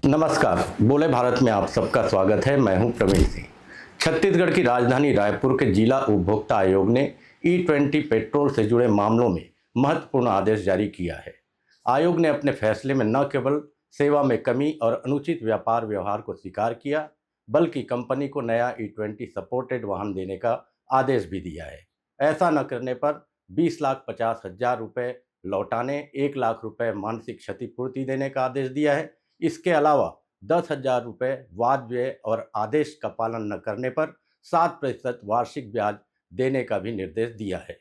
नमस्कार, बोले भारत में आप सबका स्वागत है। मैं हूं प्रवीण सिंह। छत्तीसगढ़ की राजधानी रायपुर के जिला उपभोक्ता आयोग ने E20 पेट्रोल से जुड़े मामलों में महत्वपूर्ण आदेश जारी किया है। आयोग ने अपने फैसले में न केवल सेवा में कमी और अनुचित व्यापार व्यवहार को स्वीकार किया, बल्कि कंपनी को नया E20 सपोर्टेड वाहन देने का आदेश भी दिया है। ऐसा न करने पर 20,50,000 रुपये लौटाने, 1 लाख रुपये मानसिक क्षतिपूर्ति देने का आदेश दिया है। इसके अलावा 10,000 रुपये वाद व्यय और आदेश का पालन न करने पर 7% वार्षिक ब्याज देने का भी निर्देश दिया है।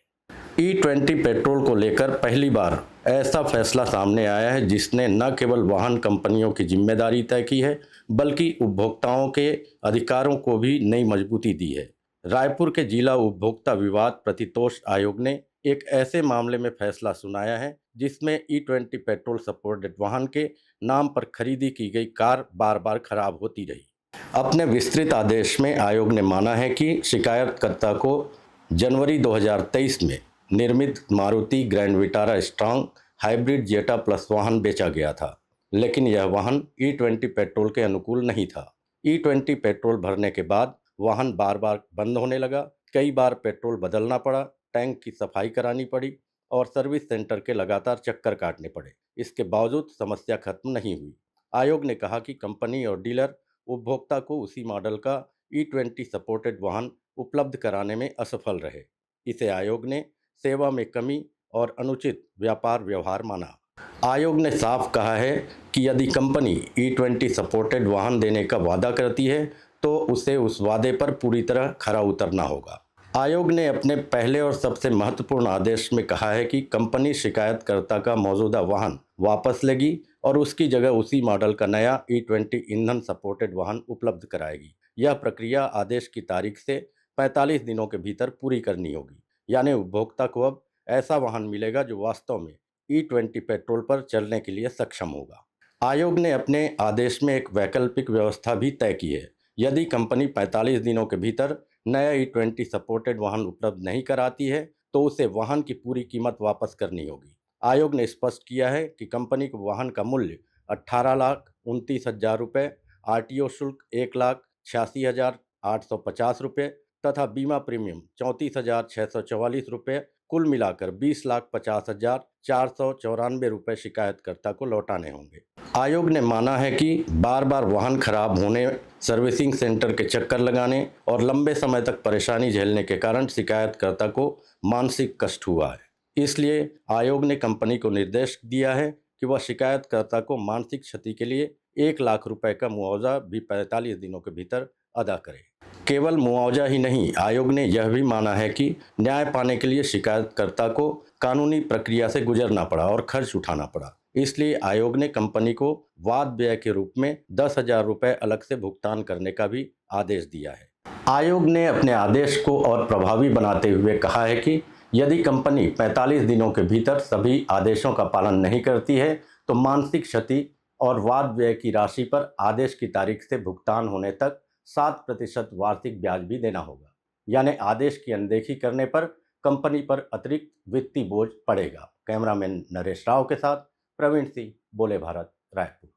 E20 पेट्रोल को लेकर पहली बार ऐसा फैसला सामने आया है जिसने न केवल वाहन कंपनियों की जिम्मेदारी तय की है, बल्कि उपभोक्ताओं के अधिकारों को भी नई मजबूती दी है। रायपुर के जिला उपभोक्ता विवाद प्रतितोष आयोग ने एक ऐसे मामले में फैसला सुनाया है जिसमें E20 पेट्रोल सपोर्टेड वाहन के नाम पर खरीदी की गई कार बार बार खराब होती रही। अपने विस्तृत आदेश में आयोग ने माना है कि शिकायतकर्ता को जनवरी 2023 में निर्मित Maruti Grand Vitara strong hybrid Zeta plus वाहन बेचा गया था, लेकिन यह वाहन E20 पेट्रोल के अनुकूल नहीं था। E20 पेट्रोल भरने के बाद वाहन बार बार बंद होने लगा, कई बार पेट्रोल बदलना पड़ा, टैंक की सफाई करानी पड़ी और सर्विस सेंटर के लगातार चक्कर काटने पड़े। इसके बावजूद समस्या खत्म नहीं हुई। आयोग ने कहा कि कंपनी और डीलर उपभोक्ता को उसी मॉडल का E20 सपोर्टेड वाहन उपलब्ध कराने में असफल रहे। इसे आयोग ने सेवा में कमी और अनुचित व्यापार व्यवहार माना। आयोग ने साफ कहा है कि यदि कंपनी E20 सपोर्टेड वाहन देने का वादा करती है तो उसे उस वादे पर पूरी तरह खरा उतरना होगा। आयोग ने अपने पहले और सबसे महत्वपूर्ण आदेश में कहा है कि कंपनी शिकायतकर्ता का मौजूदा वाहन वापस लेगी और उसकी जगह उसी मॉडल का नया E20 ईंधन सपोर्टेड वाहन उपलब्ध कराएगी। यह प्रक्रिया आदेश की तारीख से 45 दिनों के भीतर पूरी करनी होगी, यानी उपभोक्ता को अब ऐसा वाहन मिलेगा जो वास्तव में E20 पेट्रोल पर चलने के लिए सक्षम होगा। आयोग ने अपने आदेश में एक वैकल्पिक व्यवस्था भी तय की है। यदि कंपनी 45 दिनों के भीतर नया E20 सपोर्टेड वाहन उपलब्ध नहीं कराती है तो उसे वाहन की पूरी कीमत वापस करनी होगी। आयोग ने स्पष्ट किया है कि कंपनी को वाहन का मूल्य 18,29,000 रुपये, RTO शुल्क 1,86,850 रुपये तथा बीमा प्रीमियम 34,644 रुपये, कुल मिलाकर 20,50,494 रुपये शिकायतकर्ता को लौटाने होंगे। आयोग ने माना है कि बार बार वाहन खराब होने, सर्विसिंग सेंटर के चक्कर लगाने और लंबे समय तक परेशानी झेलने के कारण शिकायतकर्ता को मानसिक कष्ट हुआ है। इसलिए आयोग ने कंपनी को निर्देश दिया है कि वह शिकायतकर्ता को मानसिक क्षति के लिए 1 लाख रुपए का मुआवजा भी 45 दिनों के भीतर अदा करे। केवल मुआवजा ही नहीं, आयोग ने यह भी माना है कि न्याय पाने के लिए शिकायतकर्ता को कानूनी प्रक्रिया से गुजरना पड़ा और खर्च उठाना पड़ा। इसलिए आयोग ने कंपनी को वाद व्यय के रूप में 10,000 रुपये अलग से भुगतान करने का भी आदेश दिया है। आयोग ने अपने आदेश को और प्रभावी बनाते हुए कहा है कि यदि कंपनी 45 दिनों के भीतर सभी आदेशों का पालन नहीं करती है तो मानसिक क्षति और वाद व्यय की राशि पर आदेश की तारीख से भुगतान होने तक 7% वार्षिक ब्याज भी देना होगा। यानी आदेश की अनदेखी करने पर कंपनी पर अतिरिक्त वित्तीय बोझ पड़ेगा। कैमरामैन नरेश राव के साथ प्रवीण सिंह, बोले भारत, रायपुर।